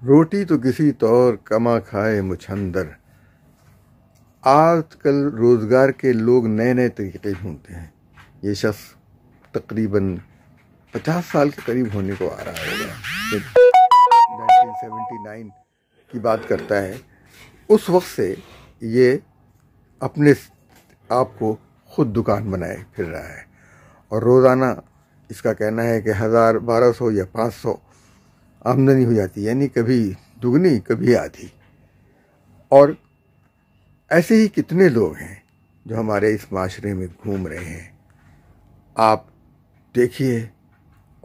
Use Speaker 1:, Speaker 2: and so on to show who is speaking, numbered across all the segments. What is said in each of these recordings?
Speaker 1: روٹی تو کسی طور کما کھائے مچھندر. آج کل روزگار کے لوگ نئے نئے طریقے ڈھونڈتے ہیں. یہ شخص تقریباً 50 سال کے قریب ہونے کو آ رہا ہوگا. 1979 کی بات کرتا ہے. اس وقت سے یہ اپنے آپ کو خود دکان بنائے پھر رہا ہے اور روزانہ اس کا کہنا ہے کہ 1000 1200 یا 500 آمدنی ہو جاتی ہے، یعنی کبھی دگنی کبھی آدھی. اور ایسے ہی کتنے لوگ ہیں جو ہمارے اس معاشرے میں گھوم رہے ہیں. آپ دیکھیے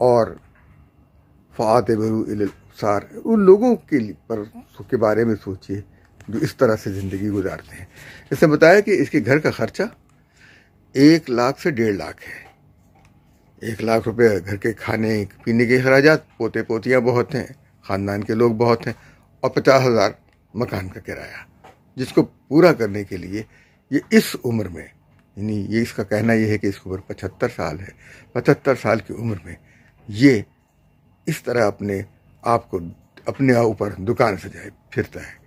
Speaker 1: اور فاتبروا الی الابصار، ان لوگوں کے بارے میں سوچیے جو اس طرح سے زندگی گزارتے ہیں. اس نے بتایا کہ اس کے گھر کا خرچہ 1 لاکھ سے 1.5 لاکھ ہے. 1 لاکھ روپے گھر کے کھانے پینے کے اخراجات، پوتے پوتیاں بہت ہیں، خاندان کے لوگ بہت ہیں، اور 50,000 مکان کا کرایہ، جس کو پورا کرنے کے لیے یہ اس عمر میں، یعنی یہ اس کا کہنا یہ ہے کہ اس کی عمر 75 سال ہے. 75 سال کی عمر میں یہ اس طرح اپنے آپ کو اپنے اوپر دکان سجائے پھرتا ہے.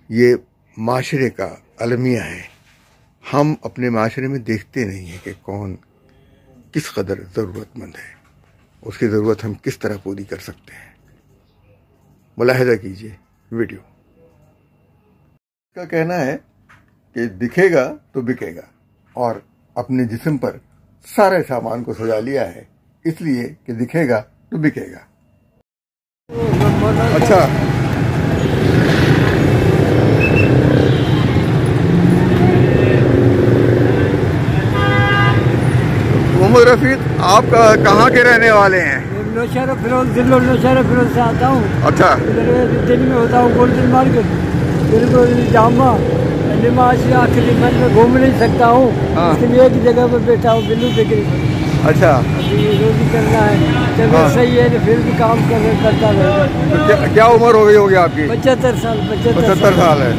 Speaker 1: یہ معاشرے کا المیہ ہے. ہم اپنے معاشرے میں دیکھتے نہیں ہیں کہ کون کس قدر ضرورت مند ہے، اس کی ضرورت ہم کس طرح پوری کر سکتے ہیں. ملاحظہ کیجئے ویڈیو. اس کا کہنا ہے کہ دکھے گا تو بکے گا، اور اپنے جسم پر سارے سامان کو سجا لیا ہے اس لیے کہ دکھے گا تو بکے گا. اچھا، محمد رفیق آپ کہاں کے رہنے والے ہیں؟
Speaker 2: نوشہرہ فیروز سے آتا ہوں.
Speaker 1: اچھا،
Speaker 2: دن میں ہوتا ہوں گولڈن مارکیٹ، بالکل جامع نماز آخری میں گھوم نہیں سکتا ہوں، اس لیے ایک جگہ پر بیٹھا ہوں بلو بیکری پر.
Speaker 1: اچھا،
Speaker 2: روزی کرنا ہے. طبیعت صحیح ہے پھر بھی کام کرتا رہے.
Speaker 1: کیا عمر ہو گئی ہوگی آپ کی؟
Speaker 2: 75 سال.
Speaker 1: 75 سال ہے.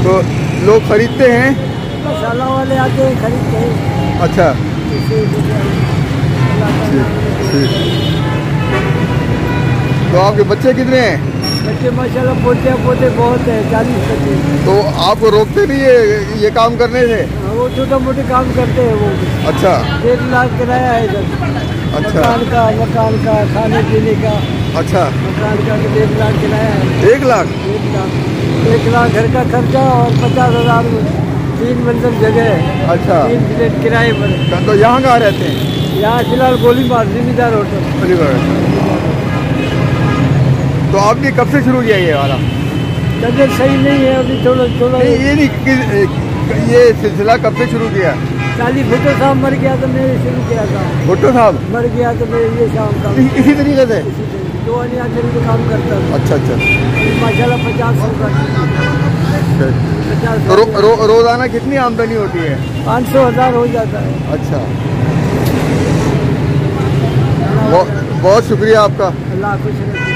Speaker 1: تو لوگ خریدتے ہیں؟
Speaker 2: مسالہ والے آتے ہیں خریدتے ہیں.
Speaker 1: اچھا، تو آپ کے بچے کتنے ہیں؟
Speaker 2: بچے ماشاءاللہ پوتے بہت ہیں، 40 بچے.
Speaker 1: تو آپ کو روکتے نہیں ہے یہ کام کرنے سے؟
Speaker 2: وہ چھوٹا موٹے کام کرتے ہیں وہ.
Speaker 1: اچھا،
Speaker 2: 1 لاکھ کرایہ ہے ادھر.
Speaker 1: اچھا،
Speaker 2: مکان کا کھانے پینے کا.
Speaker 1: اچھا،
Speaker 2: مکان کا 1 لاکھ کرایہ ہے.
Speaker 1: 1 لاکھ؟
Speaker 2: 1 لاکھ گھر کا خرچہ اور 50,000 3 منزل جگہ ہے.
Speaker 1: اچھا،
Speaker 2: 3 فلیٹ کرائے پر.
Speaker 1: تو یہاں کہاں رہتے ہیں؟
Speaker 2: یہاں فی الحال گولی مار زمیندار ہوٹل
Speaker 1: علی گڑھ. تو آپ نے کب سے شروع کیا یہ والا؟
Speaker 2: طبیعت صحیح نہیں ہے ابھی تھوڑا.
Speaker 1: یہ سلسلہ کب سے شروع کیا؟
Speaker 2: بھٹو صاحب مر گیا تو میں شروع کیا تھا.
Speaker 1: بھٹو صاحب
Speaker 2: مر گیا تو میں یہ شام کا
Speaker 1: اسی طریقے سے
Speaker 2: 2 کا کام کرتا تھا.
Speaker 1: اچھا اچھا،
Speaker 2: ماشاءاللہ 50
Speaker 1: تو روزانہ کتنی آمدنی ہوتی ہے؟
Speaker 2: 500,000 ہو جاتا ہے.
Speaker 1: اچھا، بہت شکریہ آپ کا.
Speaker 2: اللہ خوش رکھے.